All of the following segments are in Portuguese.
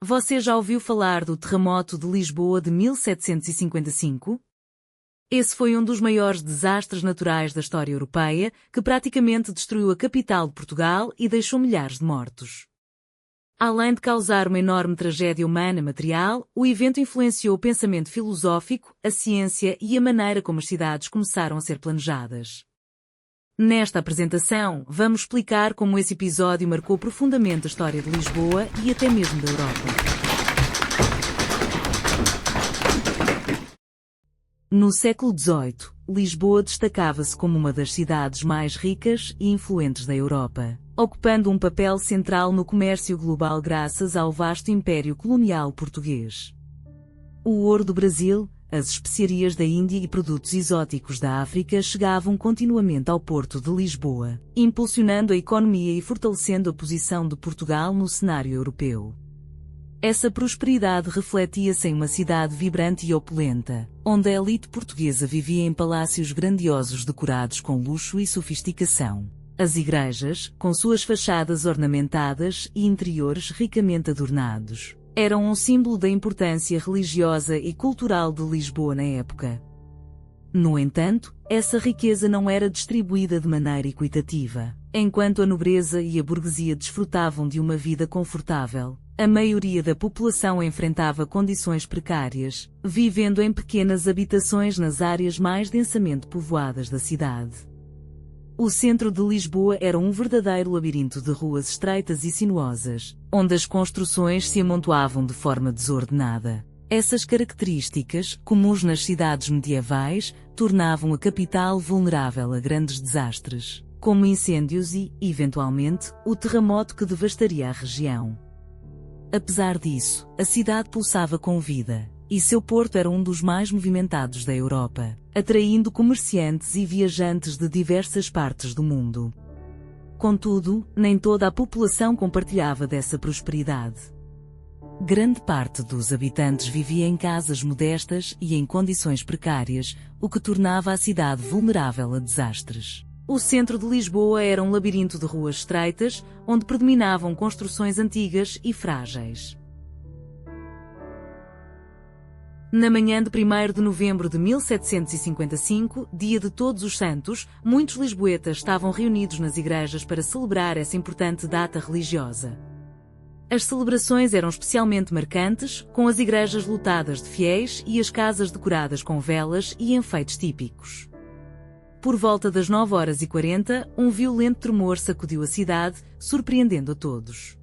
Você já ouviu falar do terremoto de Lisboa de 1755? Esse foi um dos maiores desastres naturais da história europeia, que praticamente destruiu a capital de Portugal e deixou milhares de mortos. Além de causar uma enorme tragédia humana e material, o evento influenciou o pensamento filosófico, a ciência e a maneira como as cidades começaram a ser planejadas. Nesta apresentação, vamos explicar como esse episódio marcou profundamente a história de Lisboa e até mesmo da Europa. No século XVIII, Lisboa destacava-se como uma das cidades mais ricas e influentes da Europa, ocupando um papel central no comércio global graças ao vasto império colonial português. O ouro do Brasil, as especiarias da Índia e produtos exóticos da África chegavam continuamente ao porto de Lisboa, impulsionando a economia e fortalecendo a posição de Portugal no cenário europeu. Essa prosperidade refletia-se em uma cidade vibrante e opulenta, onde a elite portuguesa vivia em palácios grandiosos decorados com luxo e sofisticação. As igrejas, com suas fachadas ornamentadas e interiores ricamente adornados, eram um símbolo da importância religiosa e cultural de Lisboa na época. No entanto, essa riqueza não era distribuída de maneira equitativa. Enquanto a nobreza e a burguesia desfrutavam de uma vida confortável, a maioria da população enfrentava condições precárias, vivendo em pequenas habitações nas áreas mais densamente povoadas da cidade. O centro de Lisboa era um verdadeiro labirinto de ruas estreitas e sinuosas, onde as construções se amontoavam de forma desordenada. Essas características, comuns nas cidades medievais, tornavam a capital vulnerável a grandes desastres, como incêndios e, eventualmente, o terremoto que devastaria a região. Apesar disso, a cidade pulsava com vida, e seu porto era um dos mais movimentados da Europa, atraindo comerciantes e viajantes de diversas partes do mundo. Contudo, nem toda a população compartilhava dessa prosperidade. Grande parte dos habitantes vivia em casas modestas e em condições precárias, o que tornava a cidade vulnerável a desastres. O centro de Lisboa era um labirinto de ruas estreitas, onde predominavam construções antigas e frágeis. Na manhã de 1º de novembro de 1755, dia de Todos os Santos, muitos lisboetas estavam reunidos nas igrejas para celebrar essa importante data religiosa. As celebrações eram especialmente marcantes, com as igrejas lotadas de fiéis e as casas decoradas com velas e enfeites típicos. Por volta das 9h40, um violento tremor sacudiu a cidade, surpreendendo a todos.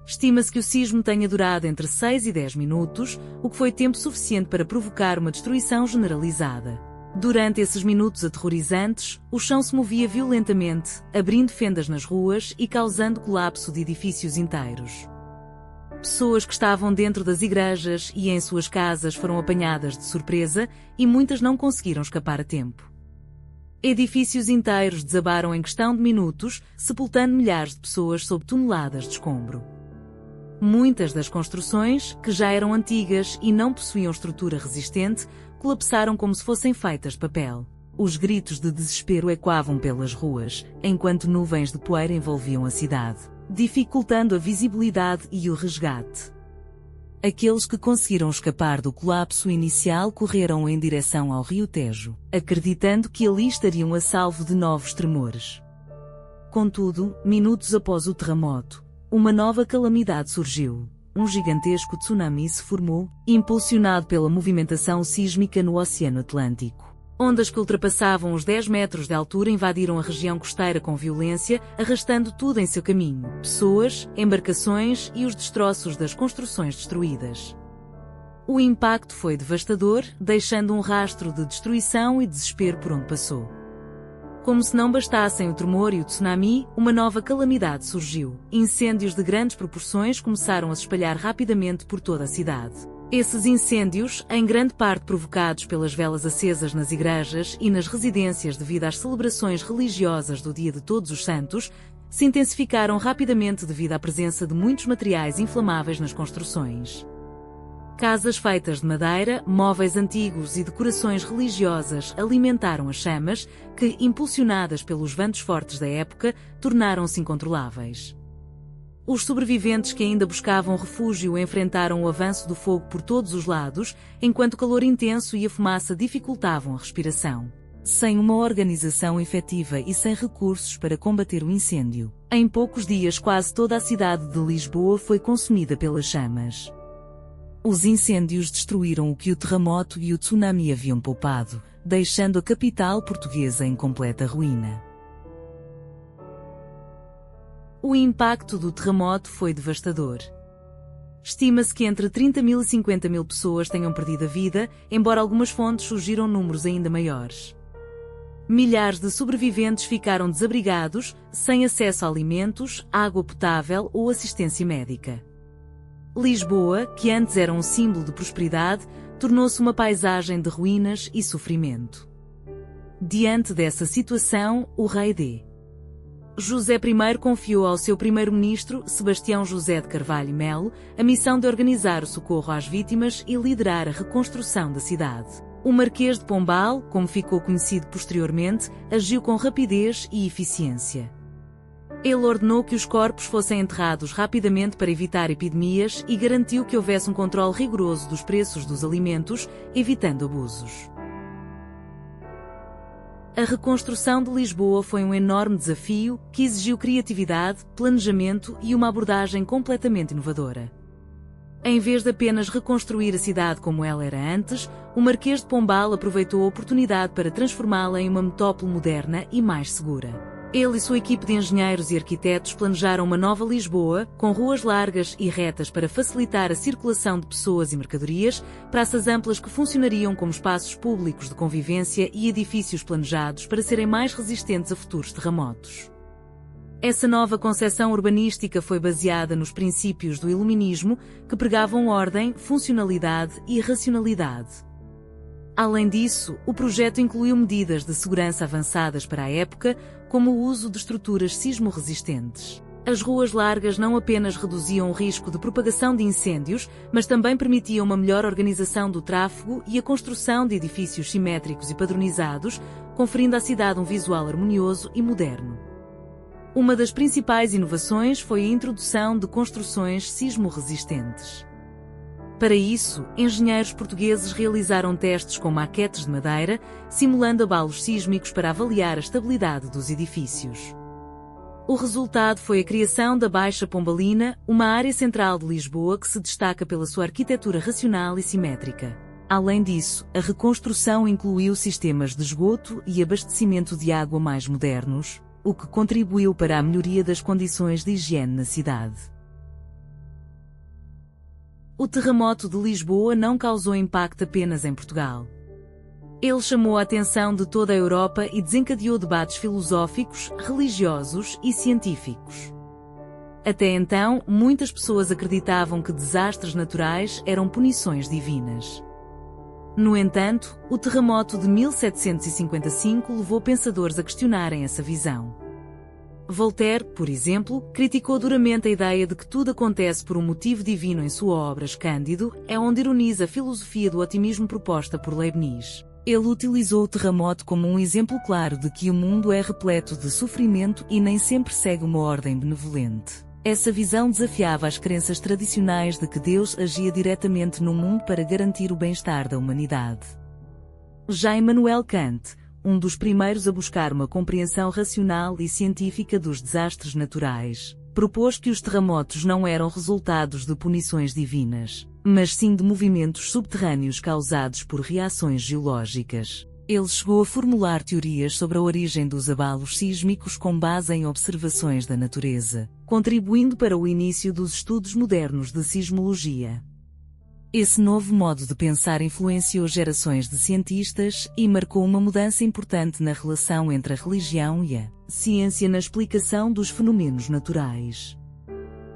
Estima-se que o sismo tenha durado entre 6 e 10 minutos, o que foi tempo suficiente para provocar uma destruição generalizada. Durante esses minutos aterrorizantes, o chão se movia violentamente, abrindo fendas nas ruas e causando colapso de edifícios inteiros. Pessoas que estavam dentro das igrejas e em suas casas foram apanhadas de surpresa e muitas não conseguiram escapar a tempo. Edifícios inteiros desabaram em questão de minutos, sepultando milhares de pessoas sob toneladas de escombro. Muitas das construções, que já eram antigas e não possuíam estrutura resistente, colapsaram como se fossem feitas de papel. Os gritos de desespero ecoavam pelas ruas, enquanto nuvens de poeira envolviam a cidade, dificultando a visibilidade e o resgate. Aqueles que conseguiram escapar do colapso inicial correram em direção ao Rio Tejo, acreditando que ali estariam a salvo de novos tremores. Contudo, minutos após o terremoto, uma nova calamidade surgiu. Um gigantesco tsunami se formou, impulsionado pela movimentação sísmica no Oceano Atlântico. Ondas que ultrapassavam os 10 metros de altura invadiram a região costeira com violência, arrastando tudo em seu caminho: pessoas, embarcações e os destroços das construções destruídas. O impacto foi devastador, deixando um rastro de destruição e desespero por onde passou. Como se não bastassem o tremor e o tsunami, uma nova calamidade surgiu. Incêndios de grandes proporções começaram a se espalhar rapidamente por toda a cidade. Esses incêndios, em grande parte provocados pelas velas acesas nas igrejas e nas residências devido às celebrações religiosas do Dia de Todos os Santos, se intensificaram rapidamente devido à presença de muitos materiais inflamáveis nas construções. Casas feitas de madeira, móveis antigos e decorações religiosas alimentaram as chamas, que, impulsionadas pelos ventos fortes da época, tornaram-se incontroláveis. Os sobreviventes que ainda buscavam refúgio enfrentaram o avanço do fogo por todos os lados, enquanto o calor intenso e a fumaça dificultavam a respiração. Sem uma organização efetiva e sem recursos para combater o incêndio, em poucos dias quase toda a cidade de Lisboa foi consumida pelas chamas. Os incêndios destruíram o que o terremoto e o tsunami haviam poupado, deixando a capital portuguesa em completa ruína. O impacto do terremoto foi devastador. Estima-se que entre 30.000 e 50.000 pessoas tenham perdido a vida, embora algumas fontes sugiram números ainda maiores. Milhares de sobreviventes ficaram desabrigados, sem acesso a alimentos, água potável ou assistência médica. Lisboa, que antes era um símbolo de prosperidade, tornou-se uma paisagem de ruínas e sofrimento. Diante dessa situação, o rei D. José I confiou ao seu primeiro-ministro, Sebastião José de Carvalho Melo, a missão de organizar o socorro às vítimas e liderar a reconstrução da cidade. O Marquês de Pombal, como ficou conhecido posteriormente, agiu com rapidez e eficiência. Ele ordenou que os corpos fossem enterrados rapidamente para evitar epidemias e garantiu que houvesse um controle rigoroso dos preços dos alimentos, evitando abusos. A reconstrução de Lisboa foi um enorme desafio que exigiu criatividade, planejamento e uma abordagem completamente inovadora. Em vez de apenas reconstruir a cidade como ela era antes, o Marquês de Pombal aproveitou a oportunidade para transformá-la em uma metrópole moderna e mais segura. Ele e sua equipe de engenheiros e arquitetos planejaram uma nova Lisboa, com ruas largas e retas para facilitar a circulação de pessoas e mercadorias, praças amplas que funcionariam como espaços públicos de convivência e edifícios planejados para serem mais resistentes a futuros terremotos. Essa nova concepção urbanística foi baseada nos princípios do Iluminismo, que pregavam ordem, funcionalidade e racionalidade. Além disso, o projeto incluiu medidas de segurança avançadas para a época, como o uso de estruturas sismo-resistentes. As ruas largas não apenas reduziam o risco de propagação de incêndios, mas também permitiam uma melhor organização do tráfego e a construção de edifícios simétricos e padronizados, conferindo à cidade um visual harmonioso e moderno. Uma das principais inovações foi a introdução de construções sismo-resistentes. Para isso, engenheiros portugueses realizaram testes com maquetes de madeira, simulando abalos sísmicos para avaliar a estabilidade dos edifícios. O resultado foi a criação da Baixa Pombalina, uma área central de Lisboa que se destaca pela sua arquitetura racional e simétrica. Além disso, a reconstrução incluiu sistemas de esgoto e abastecimento de água mais modernos, o que contribuiu para a melhoria das condições de higiene na cidade. O terremoto de Lisboa não causou impacto apenas em Portugal. Ele chamou a atenção de toda a Europa e desencadeou debates filosóficos, religiosos e científicos. Até então, muitas pessoas acreditavam que desastres naturais eram punições divinas. No entanto, o terremoto de 1755 levou pensadores a questionarem essa visão. Voltaire, por exemplo, criticou duramente a ideia de que tudo acontece por um motivo divino em sua obra Cândido, onde ironiza a filosofia do otimismo proposta por Leibniz. Ele utilizou o terremoto como um exemplo claro de que o mundo é repleto de sofrimento e nem sempre segue uma ordem benevolente. Essa visão desafiava as crenças tradicionais de que Deus agia diretamente no mundo para garantir o bem-estar da humanidade. Já Immanuel Kant, um dos primeiros a buscar uma compreensão racional e científica dos desastres naturais, propôs que os terremotos não eram resultados de punições divinas, mas sim de movimentos subterrâneos causados por reações geológicas. Ele chegou a formular teorias sobre a origem dos abalos sísmicos com base em observações da natureza, contribuindo para o início dos estudos modernos de sismologia. Esse novo modo de pensar influenciou gerações de cientistas e marcou uma mudança importante na relação entre a religião e a ciência na explicação dos fenômenos naturais.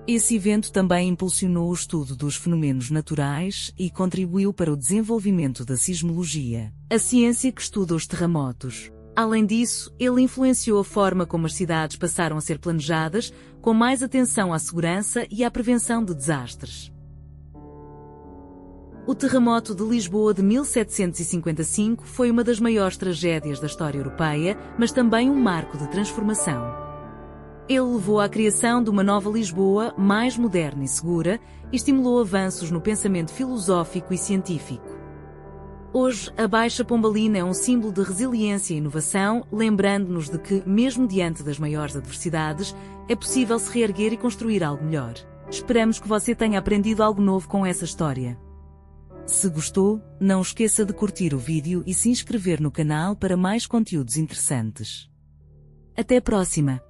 Esse evento também impulsionou o estudo dos fenômenos naturais e contribuiu para o desenvolvimento da sismologia, a ciência que estuda os terremotos. Além disso, ele influenciou a forma como as cidades passaram a ser planejadas, com mais atenção à segurança e à prevenção de desastres. O terremoto de Lisboa de 1755 foi uma das maiores tragédias da história europeia, mas também um marco de transformação. Ele levou à criação de uma nova Lisboa mais moderna e segura e estimulou avanços no pensamento filosófico e científico. Hoje, a Baixa Pombalina é um símbolo de resiliência e inovação, lembrando-nos de que, mesmo diante das maiores adversidades, é possível se reerguer e construir algo melhor. Esperamos que você tenha aprendido algo novo com essa história. Se gostou, não esqueça de curtir o vídeo e se inscrever no canal para mais conteúdos interessantes. Até a próxima!